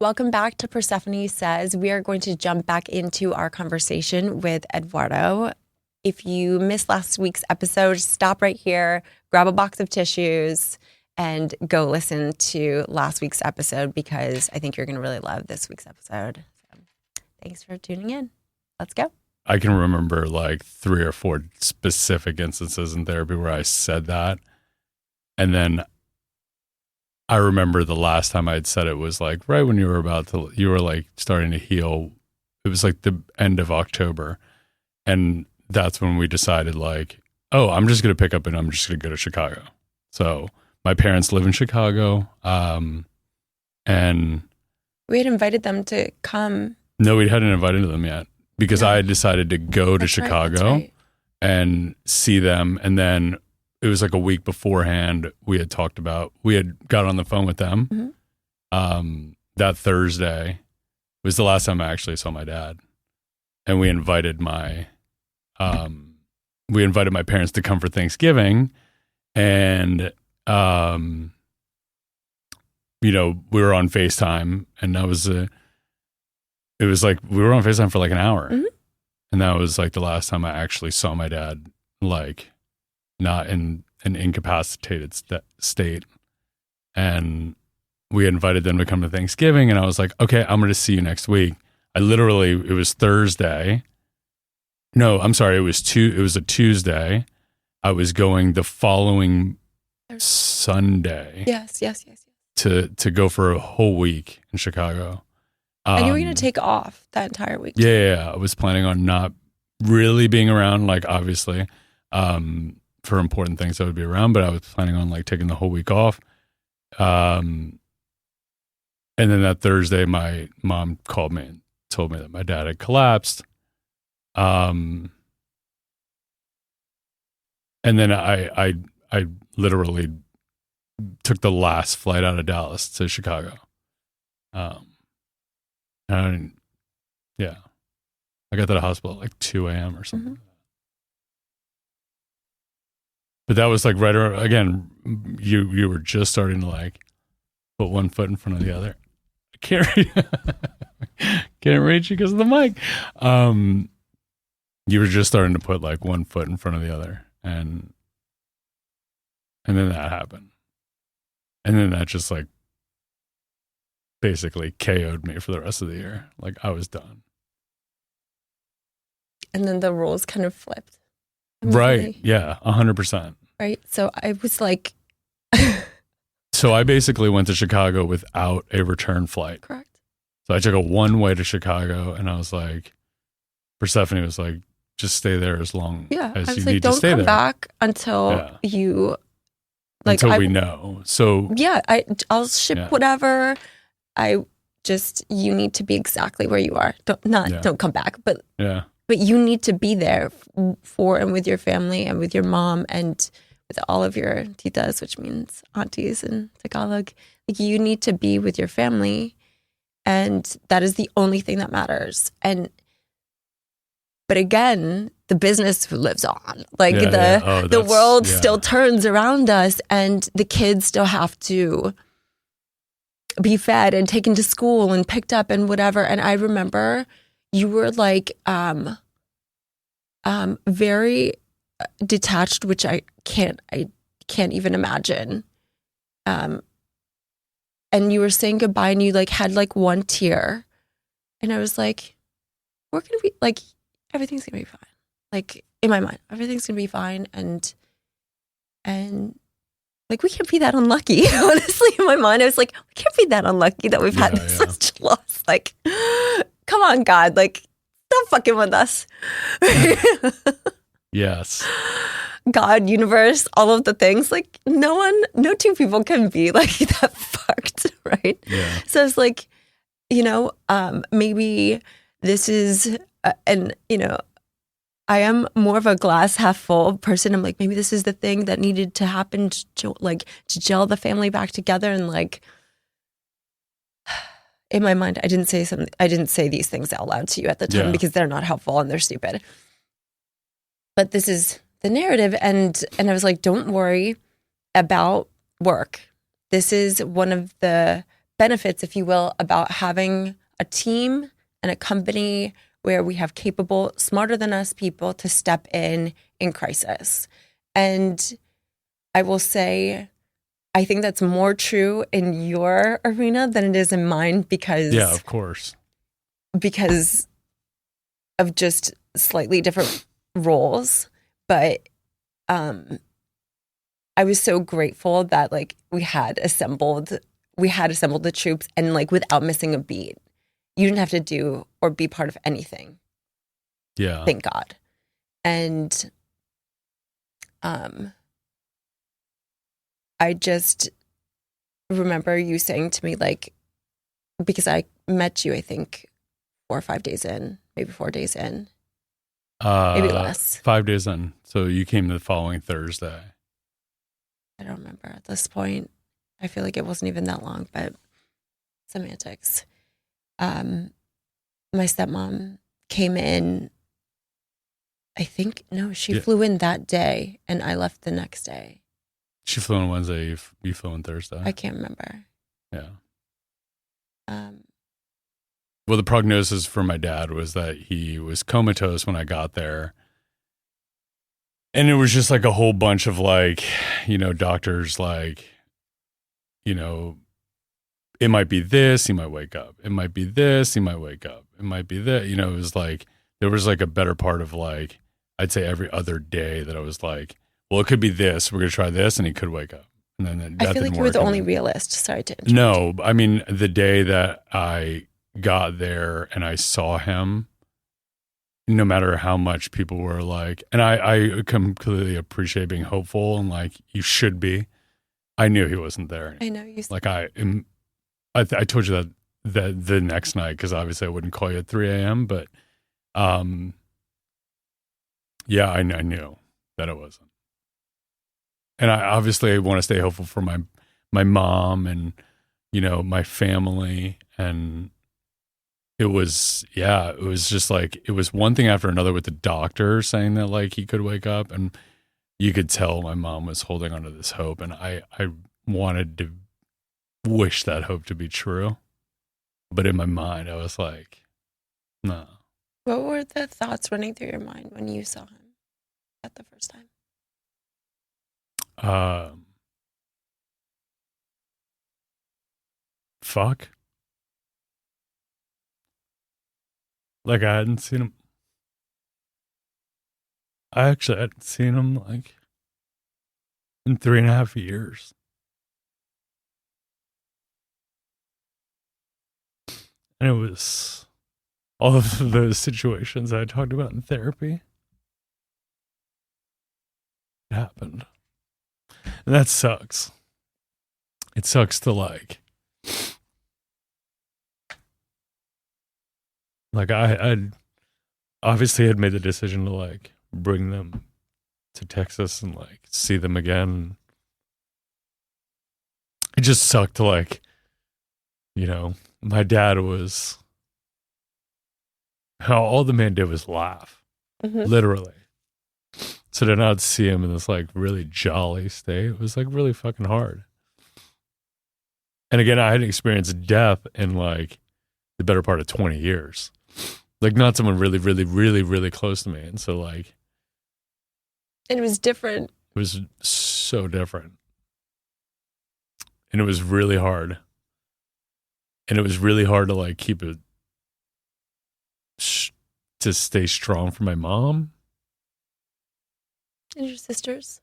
Welcome back to Persephone Says. We are going to jump back into our conversation with Eduardo. If you missed last week's episode, stop right here, grab a box of tissues, and go listen to last week's episode because I think you're going to really love this week's episode. So, thanks for tuning in. Let's go. I can remember like 3 or 4 specific instances in therapy where I said that. And then I remember the last time I'd said it was like right when you were like starting to heal. It was like the end of October. And that's when we decided like, oh, I'm just going to pick up and I'm just going to go to Chicago. So my parents live in Chicago. And we had invited them to come. No, we hadn't invited them yet because I had decided to go to Chicago and see them. And then it was like a week beforehand, we had got on the phone with them. Mm-hmm. That Thursday was the last time I actually saw my dad. And we invited my parents to come for Thanksgiving. And, we were on FaceTime and it was like, we were on FaceTime for like an hour. Mm-hmm. And that was like the last time I actually saw my dad, like, not in an incapacitated state. And we invited them to come to Thanksgiving. And I was like, okay, I'm going to see you next week. It was Thursday. No, I'm sorry. It was a Tuesday. I was going the following Sunday. Yes. To go for a whole week in Chicago. And you were going to take off that entire week. Yeah. I was planning on not really being around, like obviously, for important things I would be around, but I was planning on like taking the whole week off. And then that Thursday, my mom called me and told me that my dad had collapsed. And then I literally took the last flight out of Dallas to Chicago. And yeah, I got to the hospital at like 2 a.m. or something. Mm-hmm. But that was like right around, again, you were just starting to like put one foot in front of the other. Can't reach you because of the mic. You were just starting to put like one foot in front of the other. And then that happened. And then that just like basically KO'd me for the rest of the year. Like I was done. And then the roles kind of flipped. Right. Yeah. 100%. Right. So I was like. So I basically went to Chicago without a return flight. Correct. So I took a one-way to Chicago and I was like, Persephone was like, just stay there as long as you need to stay there. Don't come back until you. Like, until we know. So. Yeah. I'll ship whatever. You need to be exactly where you are. Don't come back. But. Yeah. But you need to be there for and with your family and with your mom and with all of your titas, which means aunties in Tagalog. Like you need to be with your family, and that is the only thing that matters. But again, the business lives on. Like the world still turns around us, and the kids still have to be fed and taken to school and picked up and whatever. And I remember. You were like very detached, which I can't even imagine. And you were saying goodbye, and you like had like one tear, and I was like, "We're gonna be like, everything's gonna be fine." Like in my mind, everything's gonna be fine, and like we can't be that unlucky. Honestly, in my mind, I was like, we can't be that unlucky that we've had such loss. Like. Come on, God, like, stop fucking with us. Yes. God, universe, all of the things. Like, no two people can be like that fucked, right? Yeah. So it's like, maybe this is, I am more of a glass half full person. I'm like, maybe this is the thing that needed to happen to gel the family back together. And like, in my mind, I didn't say these things out loud to you at the time because they're not helpful and they're stupid. But this is the narrative. And I was like, don't worry about work. This is one of the benefits, if you will, about having a team and a company where we have capable, smarter than us people to step in crisis. And I will say, I think that's more true in your arena than it is in mine because Yeah, of course. Because of just slightly different roles. But I was so grateful that like we had assembled the troops and like without missing a beat. You didn't have to do or be part of anything. Yeah. Thank God. And I just remember you saying to me, like, because I met you, I think 4 or 5 days in, maybe 4 days in, maybe less. 5 days in. So you came the following Thursday. I don't remember at this point. I feel like it wasn't even that long, but semantics. My stepmom came in, I think, no, she flew in that day and I left the next day. She flew on Wednesday, you flew on Thursday. I can't remember. Yeah. Well, the prognosis for my dad was that he was comatose when I got there. And it was just like a whole bunch of like, you know, doctors like, you know, it might be this, he might wake up. It might be this, he might wake up. It might be that, you know, it was like, there was like a better part of like, I'd say every other day that I was like, well, it could be this, we're going to try this, and he could wake up. And then I feel like you were the only realist. Sorry to interrupt. No, I mean, the day that I got there and I saw him, no matter how much people were like, and I completely appreciate being hopeful and like, you should be. I knew he wasn't there. I know you said. Like I told you that the next night, because obviously I wouldn't call you at 3 a.m., but yeah, I knew that it wasn't. And I obviously want to stay hopeful for my mom and, you know, my family. And it was just like, it was one thing after another with the doctor saying that like he could wake up, and you could tell my mom was holding onto this hope. And I wanted to wish that hope to be true. But in my mind, I was like, no. What were the thoughts running through your mind when you saw him at the first time? Fuck. Like I hadn't seen him. I actually hadn't seen him like in 3.5 years. And it was all of those situations I talked about in therapy. It happened. And that sucks. It sucks to like I obviously had made the decision to like bring them to Texas and like see them again. It just sucked to like, you know, my dad was, all the man did was laugh, literally. So to not see him in this like really jolly state was like really fucking hard. And again, I hadn't experienced death in like the better part of 20 years. Like not someone really, really, really, really close to me. And so like. And it was different. It was so different. And it was really hard. And it was really hard to like keep it, to stay strong for my mom. And your sisters.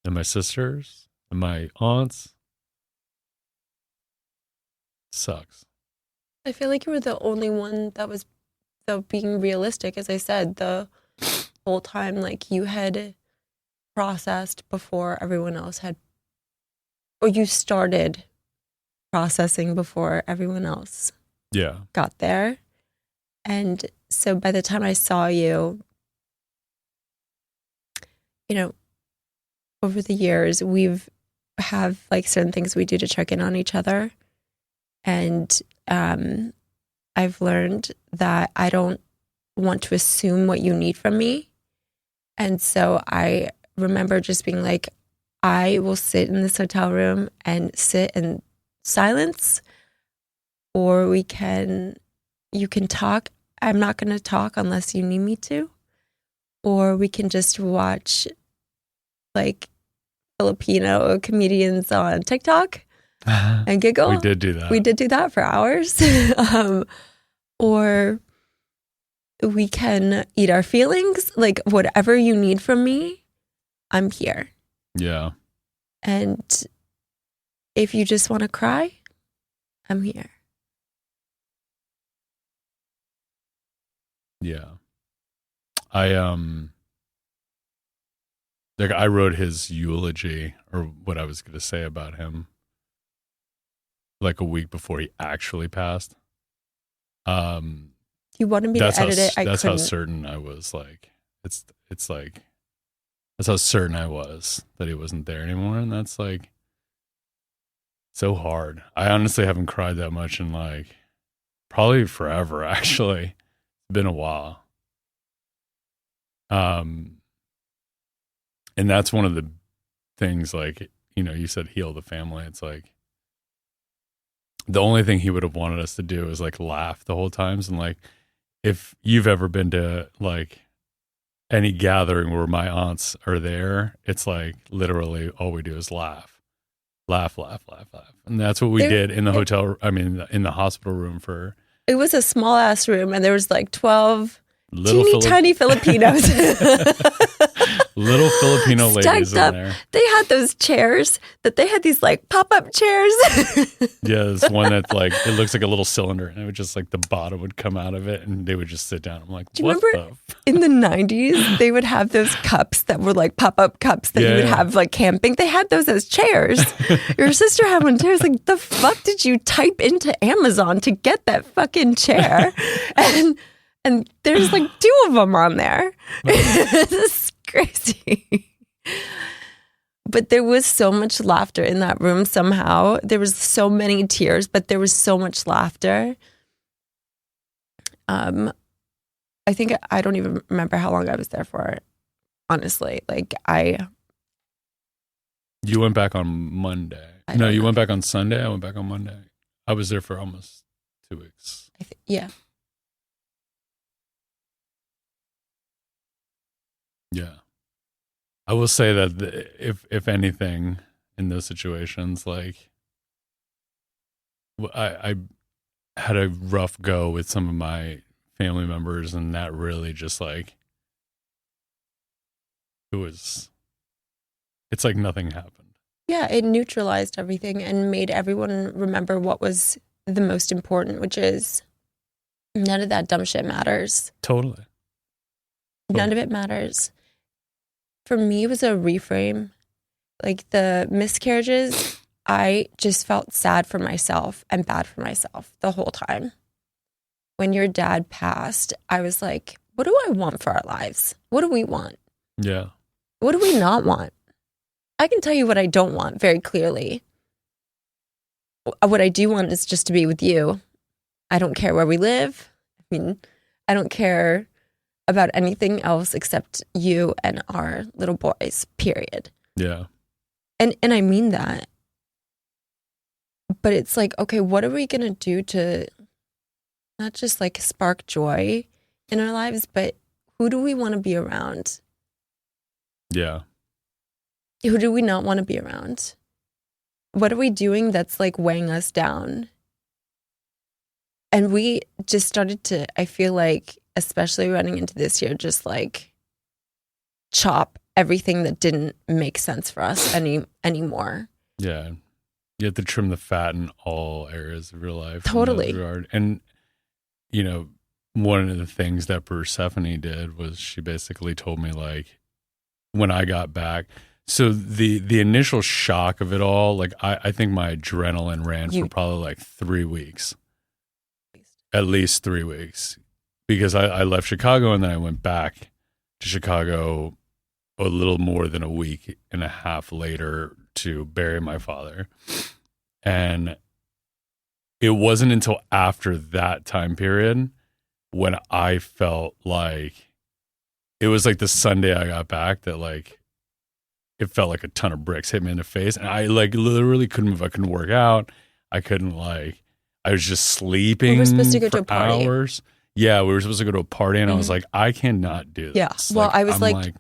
And my sisters. And my aunts. Sucks. I feel like you were the only one that was, though, being realistic. As I said, the whole time, like you had processed before everyone else had, or you started processing before everyone else got there. And so by the time I saw you, you know, over the years, have like certain things we do to check in on each other. And I've learned that I don't want to assume what you need from me. And so I remember just being like, I will sit in this hotel room and sit in silence or you can talk. I'm not going to talk unless you need me to. Or we can just watch like Filipino comedians on TikTok and giggle. We did do that. We did do that for hours. Or we can eat our feelings. Like whatever you need from me, I'm here. Yeah. And if you just want to cry, I'm here. Yeah. I wrote his eulogy, or what I was going to say about him, like a week before he actually passed. You wanted me to edit it. That's how certain I was. Like it's like that's how certain I was that he wasn't there anymore, and that's like so hard. I honestly haven't cried that much in like probably forever. Actually, it's been a while. And that's one of the things, like, you know, you said heal the family. It's like the only thing he would have wanted us to do is like laugh the whole times. And like, if you've ever been to like any gathering where my aunts are there, it's like literally all we do is laugh. And that's what we did in the hotel. I mean, in the hospital room it was a small ass room, and there was like 12 tiny Filipinos. Little Filipino ladies in there. They had those chairs that they had these like pop-up chairs. Yeah, this one that like, it looks like a little cylinder, and it would just like the bottom would come out of it and they would just sit down. I'm like, do you remember in the 90s, they would have those cups that were like pop-up cups that you would have like camping. They had those as chairs. Your sister had one too. I was like, the fuck did you type into Amazon to get that fucking chair? And there's like 2 of them on there. This is crazy. But there was so much laughter in that room somehow. There was so many tears, but there was so much laughter. I think I don't even remember how long I was there for, honestly. Like You went back on Monday. No, you went back on Sunday. I went back on Monday. I was there for almost 2 weeks. Yeah. Yeah. I will say that if anything in those situations, like I had a rough go with some of my family members, and that really just like, it's like nothing happened. Yeah, it neutralized everything and made everyone remember what was the most important, which is none of that dumb shit matters. Totally. None of it matters. For me, it was a reframe. Like the miscarriages, I just felt sad for myself and bad for myself the whole time. When your dad passed, I was like, what do I want for our lives? What do we want? Yeah. What do we not want? I can tell you what I don't want very clearly. What I do want is just to be with you. I don't care where we live. I mean, I don't care about anything else except you and our little boys, period. Yeah. And I mean that. But it's like, okay, what are we going to do to not just like spark joy in our lives, but who do we want to be around? Yeah. Who do we not want to be around? What are we doing that's like weighing us down? And we just started to, I feel like, especially running into this year, just like chop everything that didn't make sense for us anymore. Yeah. You have to trim the fat in all areas of your life. Totally. And, you know, one of the things that Persephone did was she basically told me, like, when I got back, so the initial shock of it all, like, I think my adrenaline ran for probably like 3 weeks. At least 3 weeks. Because I left Chicago and then I went back to Chicago a little more than a week and a half later to bury my father. And it wasn't until after that time period when I felt like it was like the Sunday I got back that like it felt like a ton of bricks hit me in the face. And I like literally couldn't move. I couldn't work out. I couldn't like, I was just sleeping. We were supposed to go for to a party. hours. Yeah, we were supposed to go to a party, and I was like, I cannot do this. Yeah. Well, I was I'm like,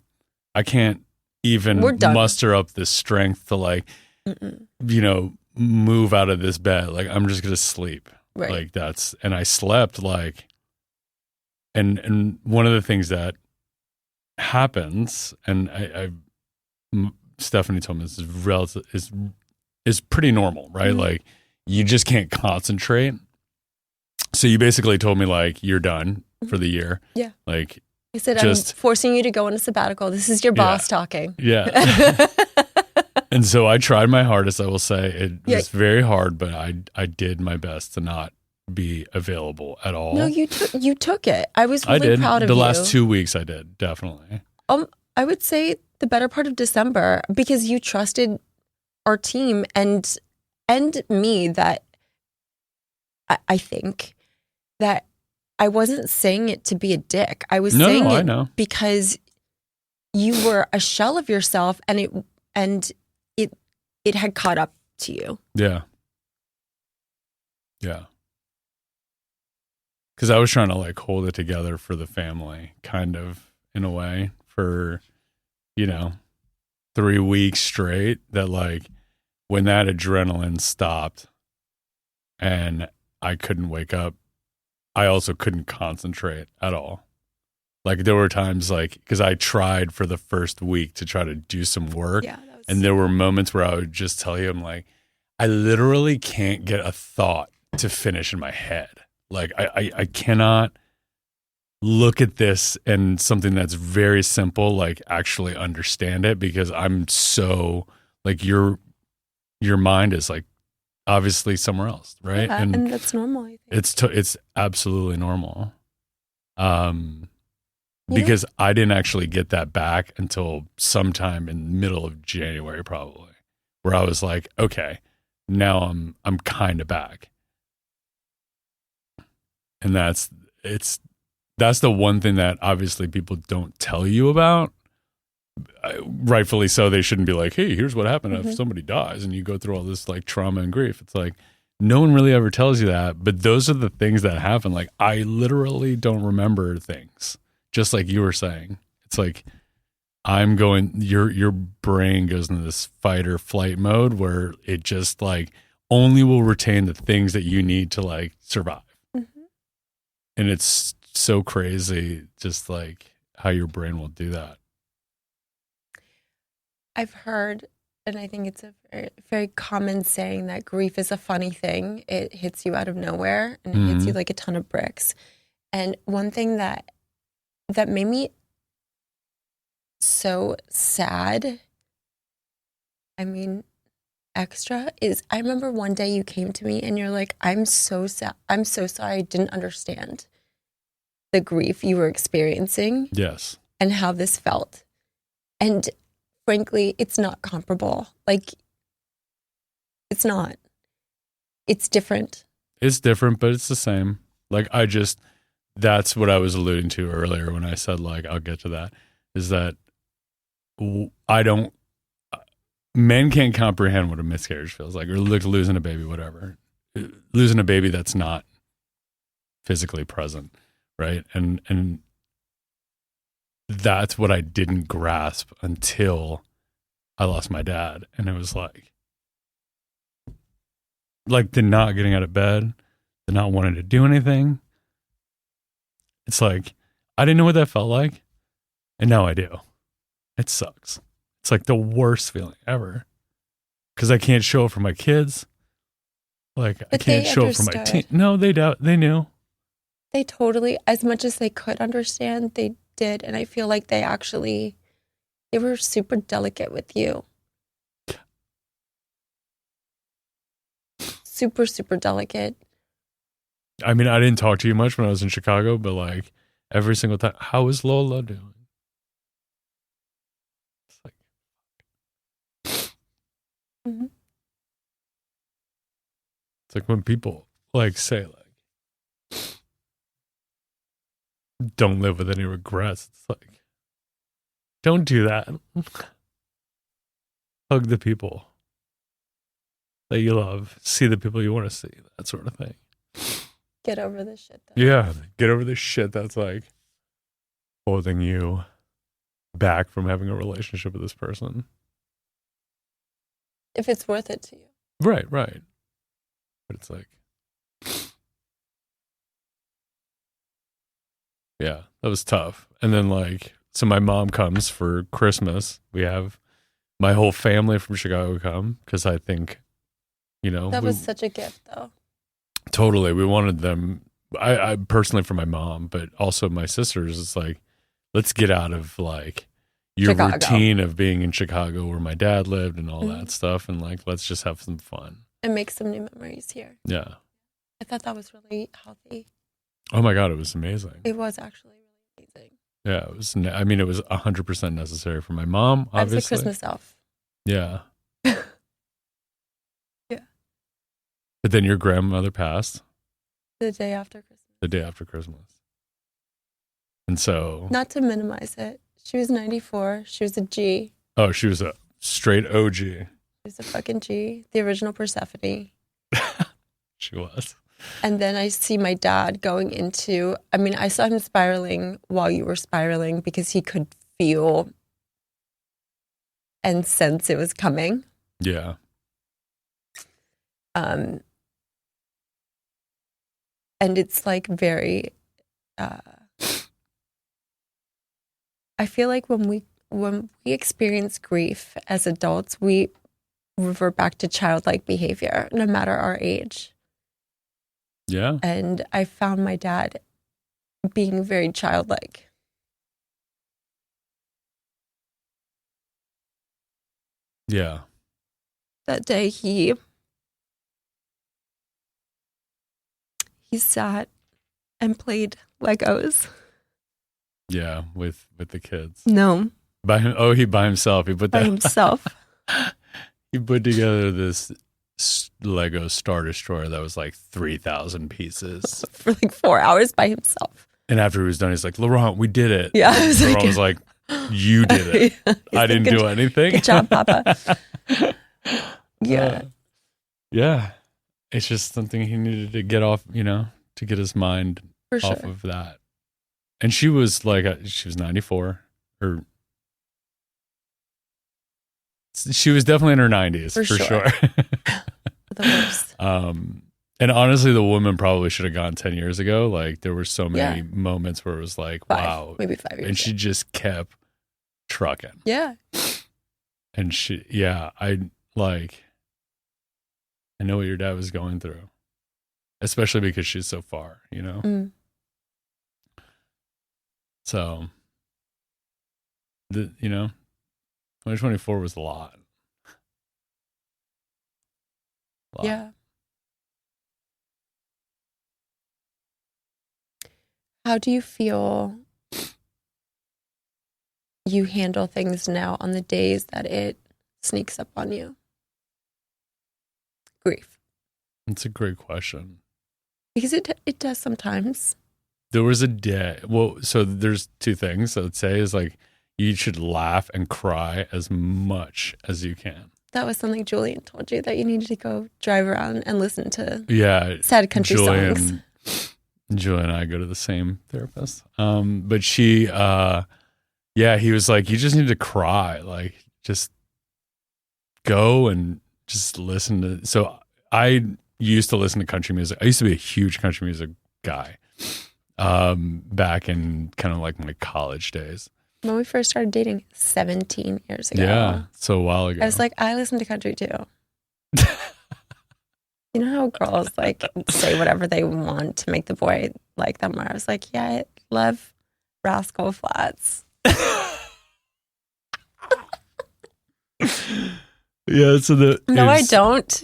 I can't even we're done. muster up the strength to like, you know, move out of this bed. Like, I'm just gonna sleep. Right. Like that's, and I slept like, and one of the things that happens, and Stephanie told me this is relative is pretty normal, right? Like, you just can't concentrate. So you basically told me like, you're done for the year. Yeah. Like, I said, I'm forcing you to go on a sabbatical. This is your boss talking. Yeah. And so I tried my hardest. I will say it was very hard, but I did my best to not be available at all. No, you took it. I was really proud of you. The last 2 weeks I did, definitely. I would say the better part of December, because you trusted our team and me, that I think that I wasn't saying it to be a dick. I was saying it because you were a shell of yourself, and it had caught up to you. Yeah. Yeah. Because I was trying to like hold it together for the family, kind of, in a way, for, 3 weeks straight, that like when that adrenaline stopped and I couldn't wake up, I also couldn't concentrate at all. Like, there were times like, because I tried for the first week to try to do some work. Yeah, and there were moments where I would just tell you, I'm like, I literally can't get a thought to finish in my head. Like, I cannot look at this and something that's very simple, like actually understand it, because I'm so like, your mind is like obviously somewhere else, right? Yeah, and that's normal, I think. It's absolutely normal. Because I didn't actually get that back until sometime in the middle of January, probably, where I was like, okay, now I'm kind of back. And that's the one thing that obviously people don't tell you about. Rightfully so. They shouldn't be like, hey, here's what happened if somebody dies and you go through all this like trauma and grief. It's like, no one really ever tells you that. But those are the things that happen. Like, I literally don't remember things. Just like you were saying, it's like your brain goes into this fight or flight mode where it just like only will retain the things that you need to like survive. And it's so crazy, just like how your brain will do that. I've heard, and I think it's a very, very common saying, that grief is a funny thing. It hits you out of nowhere, and it hits you like a ton of bricks. And one thing that made me so sad, I mean, extra, is I remember one day you came to me and you're like, I'm so sad. I'm so sorry. I didn't understand the grief you were experiencing. Yes. And how this felt. And frankly, it's not comparable. Like, it's not. It's different. It's different, but it's the same. Like, that's what I was alluding to earlier when I said, like, I'll get to that, is that men can't comprehend what a miscarriage feels like, or losing a baby, whatever. Losing a baby that's not physically present, right? And that's what I didn't grasp until I lost my dad. And it was like the not getting out of bed, the not wanting to do anything. It's like, I didn't know what that felt like, and now I do. It sucks. It's like the worst feeling ever, because I can't show up for my kids. Like, but I can't show up for my team. No, they knew. They totally, as much as they could understand, they did. And I feel like they were super delicate with you. Super, super delicate. I mean, I didn't talk to you much when I was in Chicago, but like every single time, how is Lola doing? It's like, it's like when people like say like, don't live with any regrets. It's like, don't do that. Hug the people that you love. See the people you want to see. That sort of thing. Get over this shit. Yeah, get over this shit that's like holding you back from having a relationship with this person. If it's worth it to you. Right. But it's like, yeah, that was tough. And then like, so my mom comes for Christmas. We have my whole family from Chicago come because I think, that was such a gift though. Totally. We wanted them, I personally for my mom, but also my sisters. It's like, let's get out of like your Chicago. routine of being in Chicago where my dad lived and all that stuff. And like, let's just have some fun. And make some new memories here. Yeah. I thought that was really healthy. Oh my God, it was amazing. It was actually really amazing. Yeah, it was. I mean, it was 100% necessary for my mom. Obviously, I was a Christmas elf. Yeah. Yeah. But then your grandmother passed The day after Christmas. the day after Christmas, and so Not to minimize it, she was 94. She was a G. oh, she was a straight OG. She was a fucking G. The original Persephone. She was. And then I see my dad going into, I saw him spiraling while you were spiraling because he could feel and sense it was coming. Yeah. And it's like very, I feel like when we experience grief as adults, we revert back to childlike behavior, no matter our age. Yeah. And I found my dad being very childlike. Yeah. That day he sat and played Legos. Yeah. With the kids. No, By him. Oh, by himself. He put by that. himself. He put together this Lego Star Destroyer that was like 3,000 pieces. For like 4 hours by himself. And after he was done, he's like, Laurent, we did it. Yeah, I was Laurent like, was like, you did it. Yeah, I didn't do anything. Good job, Papa. Yeah. Yeah. It's just something he needed to get off, to get his mind For off sure. of that. And she was like, she was 94. Or she was definitely in her 90s, for sure. The worst. And honestly, the woman probably should have gone 10 years ago. Like, there were so many moments where it was like, 5, wow. maybe 5 years. And she just kept trucking. Yeah. And I know what your dad was going through, especially because she's so far, Mm. So, 2024 was a lot. Yeah. How do you feel you handle things now on the days that it sneaks up on you? Grief. It's a great question. Because it does sometimes. There was a day. Well, so there's two things I would say is like, you should laugh and cry as much as you can. That was something Julian told you, that you needed to go drive around and listen to sad country songs. Julian and I go to the same therapist. But she, he was like, you just need to cry. Like, just go and just listen to. So I used to listen to country music. I used to be a huge country music guy back in kind of like my college days. When we first started dating 17 years ago. Yeah, so a while ago. I was like, I listen to country too. You know how girls like say whatever they want to make the boy like them? Where I was like, yeah, I love Rascal Flatts. Yeah, so I don't.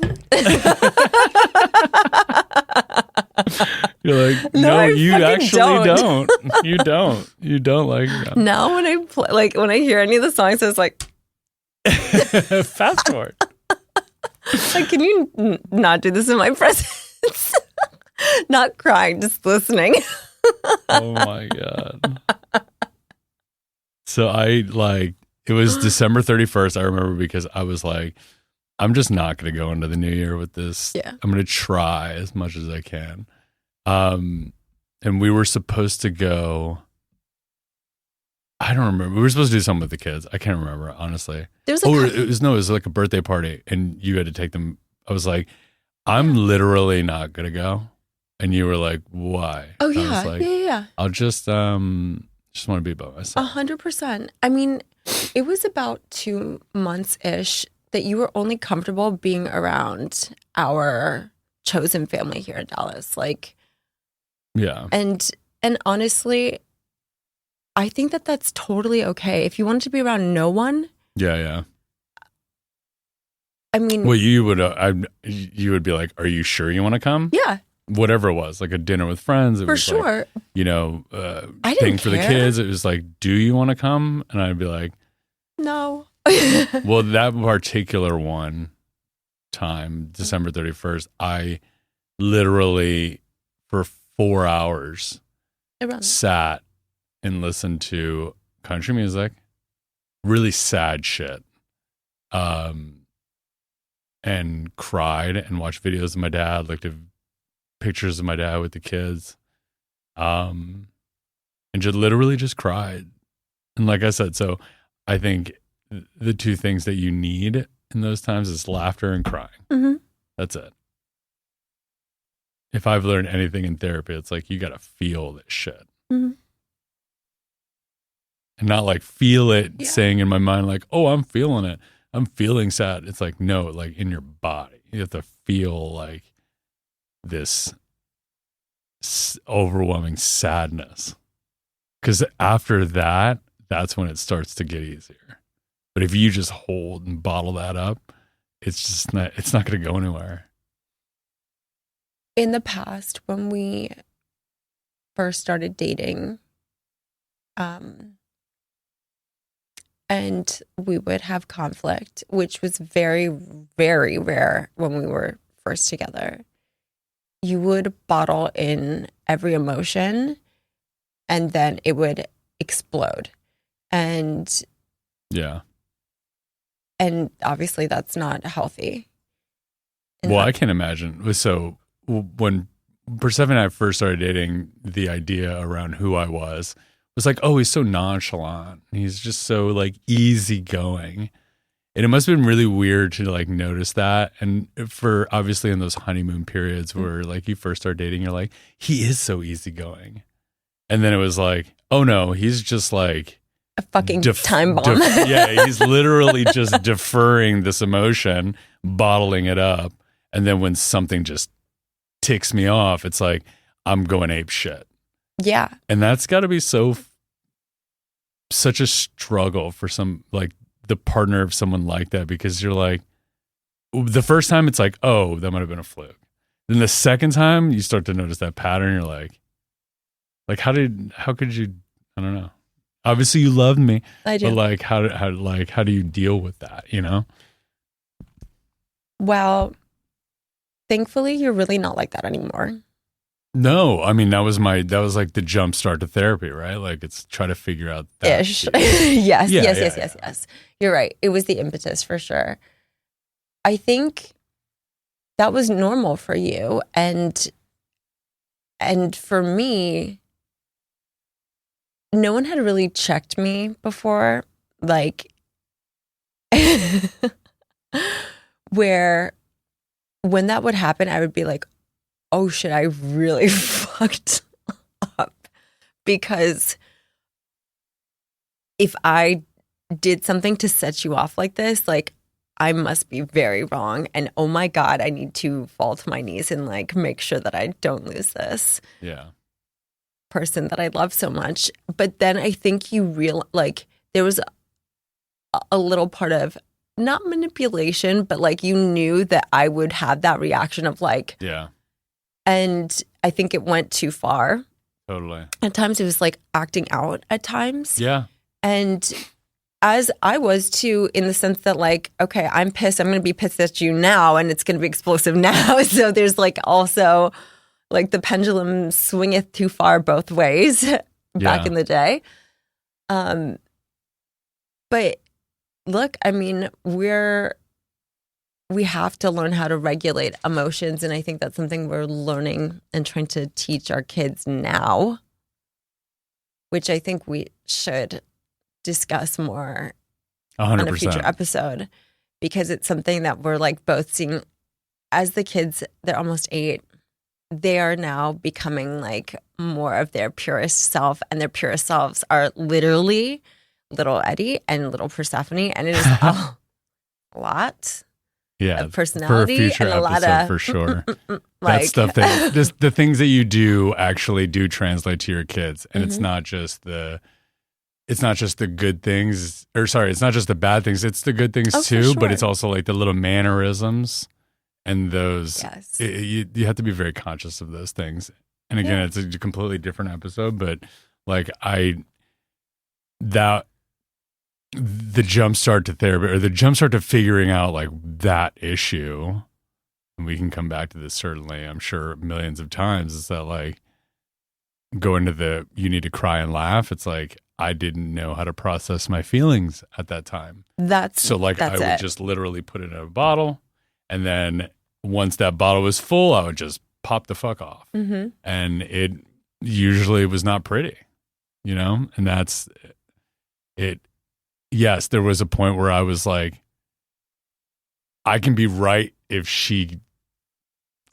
You're like, No, I you fucking actually don't. You don't. You don't like them. Now when I play, when I hear any of the songs, I was like, fast forward. like, can you not do this in my presence? Not crying, just listening. Oh my God. So it was December 31st, I remember, because I was like, I'm just not going to go into the new year with this. Yeah. I'm going to try as much as I can. And we were supposed to go. I don't remember. We were supposed to do something with the kids. I can't remember, honestly. There's it was like a birthday party, and you had to take them. I was like, I'm literally not gonna go, and you were like, why? Oh And I yeah, was like, yeah. I'll just want to be by myself. 100%. I mean, it was about 2 months ish that you were only comfortable being around our chosen family here in Dallas. Like, Yeah, and honestly, I think that that's totally okay. If you wanted to be around no one, yeah. I mean, Well, you would be like, are you sure you want to come? yeah, Whatever it was, like a dinner with friends. It for was sure. like, I thing didn't for the care. kids. It was like, do you want to come? And I'd be like, No. well, that particular one time, December 31st, I literally for 4 hours Around. sat and listened to country music, really sad shit, and cried and watched videos of my dad, looked at pictures of my dad with the kids, and just literally just cried. And like I said, so I think the two things that you need in those times is laughter and crying. Mm-hmm. That's it. If I've learned anything in therapy, it's like you got to feel this shit. Mm-hmm. And not like feel it Yeah. saying in my mind, like, oh, I'm feeling it. I'm feeling sad. It's like, no, like in your body. You have to feel like this overwhelming sadness. Because after that, that's when it starts to get easier. But if you just hold and bottle that up, it's not going to go anywhere. In the past, when we first started dating, and we would have conflict, which was very, very rare when we were first together, you would bottle in every emotion and then it would explode. And obviously that's not healthy. Well, I can imagine. So when Persephone and I first started dating, the idea around who I was like, oh, he's so nonchalant. He's just so like easygoing. And it must have been really weird to like notice that. And for obviously in those honeymoon periods where like you first start dating, you're like, he is so easygoing. And then it was like, oh no, he's just like a fucking time bomb. Yeah, he's literally just deferring this emotion, bottling it up. And then when something just ticks me off, it's like, I'm going ape shit. Yeah. And that's got to be such a struggle for some, like the partner of someone like that, because you're like, the first time it's like, oh, that might have been a fluke. Then the second time you start to notice that pattern, you're like how could you, I don't know. Obviously you loved me. I do. But like, how do you deal with that, you know? Well, thankfully you're really not like that anymore. No, I mean, that was like the jump start to therapy, right? Like it's try to figure out that. Ish. Yes. You're right. It was the impetus for sure. I think that was normal for you. And for me, no one had really checked me before, like where when that would happen, I would be like, oh shit, I really fucked up. Because if I did something to set you off like this, like I must be very wrong. And oh my God, I need to fall to my knees and like make sure that I don't lose this person that I love so much. But then I think you like there was a little part of not manipulation, but like you knew that I would have that reaction of like, and I think it went too far. Totally. At times it was like acting out at times. Yeah. And as I was too, in the sense that like, okay, I'm pissed. I'm going to be pissed at you now and it's going to be explosive now. So there's like also like the pendulum swingeth too far both ways back in the day. But look, I mean, we're we have to learn how to regulate emotions. And I think that's something we're learning and trying to teach our kids now, which I think we should discuss more 100%. on a future episode, because it's something that we're like both seeing as the kids. They're almost 8. They are now becoming like more of their purest self, and their purest selves are literally little Eddie and little Persephone, and it is a lot of personality for a future and a lot episode, of for sure. like That stuff that just the things that you do actually do translate to your kids, and it's not just the good things, or sorry, it's not just the bad things. It's the good things too, sure. but it's also like the little mannerisms and those. Yes. You have to be very conscious of those things. And again, it's a completely different episode, but like the jumpstart to therapy, or the jumpstart to figuring out like that issue, and we can come back to this certainly, I'm sure, millions of times, is that like go into the you need to cry and laugh. It's like I didn't know how to process my feelings at that time. I would just literally put it in a bottle, and then once that bottle was full, I would just pop the fuck off. And it usually was not pretty, and that's it. Yes, there was a point where I was like, I can be right if she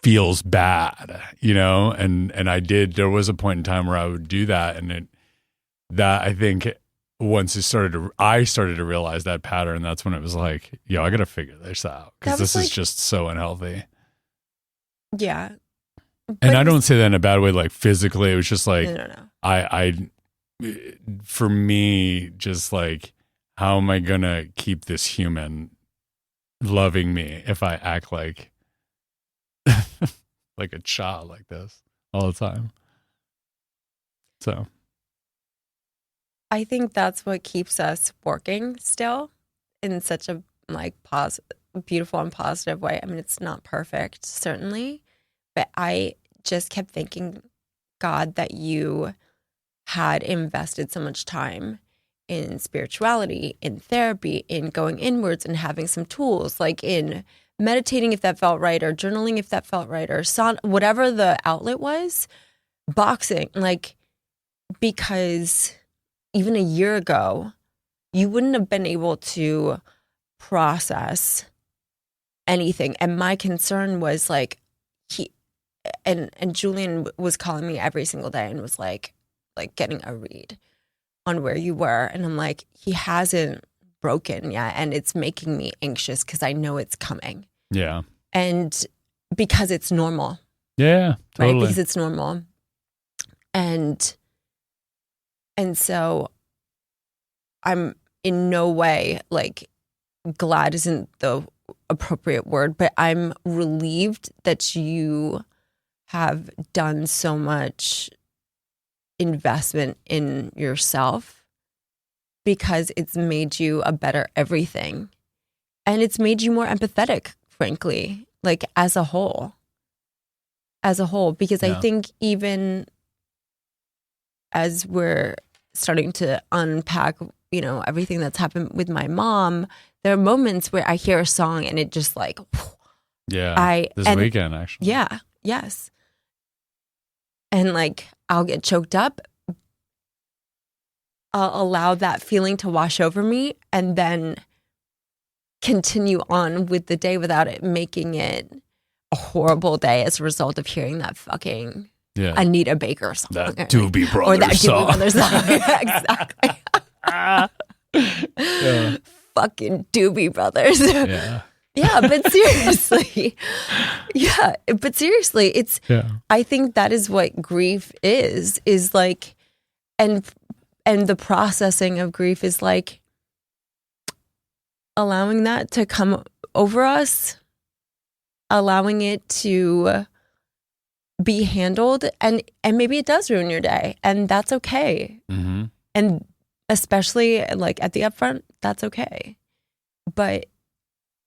feels bad, and I did. There was a point in time where I would do that, and I think once I started to realize that pattern, that's when it was like, yo, I got to figure this out, because this is just so unhealthy. Yeah. And I don't say that in a bad way, like physically. It was just like, no. For me, just like, how am I going to keep this human loving me if I act like like a child like this all the time? So I think that's what keeps us working still in such a like beautiful and positive way. I mean, it's not perfect, certainly, but I just kept thanking God that you had invested so much time in spirituality, in therapy, in going inwards and having some tools, like in meditating if that felt right, or journaling if that felt right, or whatever the outlet was, boxing, like, because even a year ago, you wouldn't have been able to process anything. And my concern was like, and Julian was calling me every single day and was like getting a read on where you were. And I'm like, he hasn't broken yet. And it's making me anxious because I know it's coming. Yeah. And because it's normal. Yeah, totally. Right? Because it's normal. And so I'm in no way, like, glad isn't the appropriate word, but I'm relieved that you have done so much investment in yourself, because it's made you a better everything. And it's made you more empathetic, frankly, like as a whole. Because I think even as we're starting to unpack, everything that's happened with my mom, there are moments where I hear a song and it just like, this weekend, actually. Yeah. Yes. And like, I'll get choked up. I'll allow that feeling to wash over me and then continue on with the day without it making it a horrible day as a result of hearing that fucking Anita Baker song. That Doobie Brothers or that song. Doobie Brothers song. Exactly. Fucking Doobie Brothers. Yeah. Yeah, but seriously. It's, I think that is what grief is like, and the processing of grief is like allowing that to come over us, allowing it to be handled, and maybe it does ruin your day, and that's okay. Mm-hmm. And especially like at the upfront, that's okay. But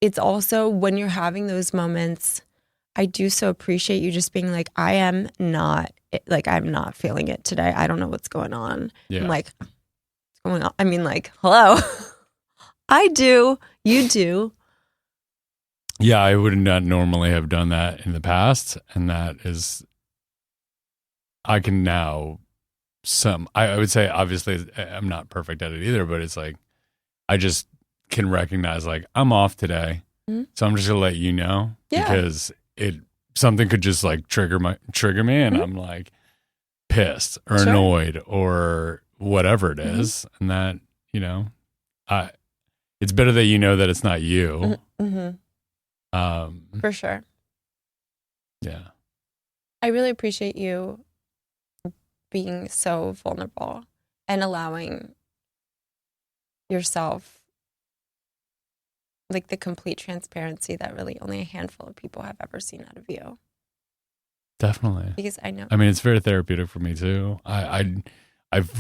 it's also when you're having those moments, I do so appreciate you just being like, I'm not feeling it today. I don't know what's going on. Yeah. I'm like, what's going on? I mean, like, hello. I do. You do. Yeah, I would not normally have done that in the past. And I can now I would say, obviously, I'm not perfect at it either, but it's like, I just can recognize like, I'm off today. Mm-hmm. So I'm just going to let you know because something could just like trigger me and mm-hmm. I'm like pissed or annoyed or whatever it is. Mm-hmm. And that, you know, it's better that you know that it's not you. Mm-hmm. For sure. Yeah. I really appreciate you being so vulnerable and allowing yourself like the complete transparency that really only a handful of people have ever seen out of you. Definitely. Because I know. I mean, it's very therapeutic for me too. I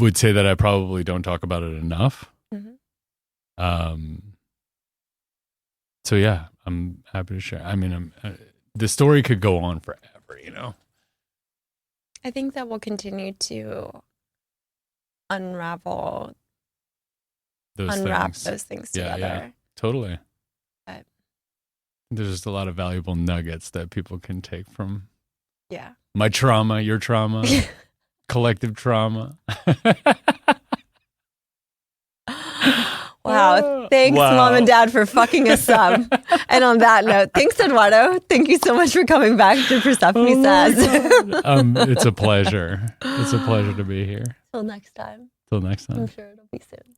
would say that I probably don't talk about it enough. Mm-hmm. So yeah, I'm happy to share. I mean, the story could go on forever, you know? I think that we'll continue to unwrap those things together. Yeah, totally. But there's just a lot of valuable nuggets that people can take from my trauma, your trauma, collective trauma. Wow. Thanks, Mom and Dad, for fucking us up. And on that note, thanks, Eduardo. Thank you so much for coming back to Persephone Says. It's a pleasure. It's a pleasure to be here. Till next time. Till next time. I'm sure it'll be soon.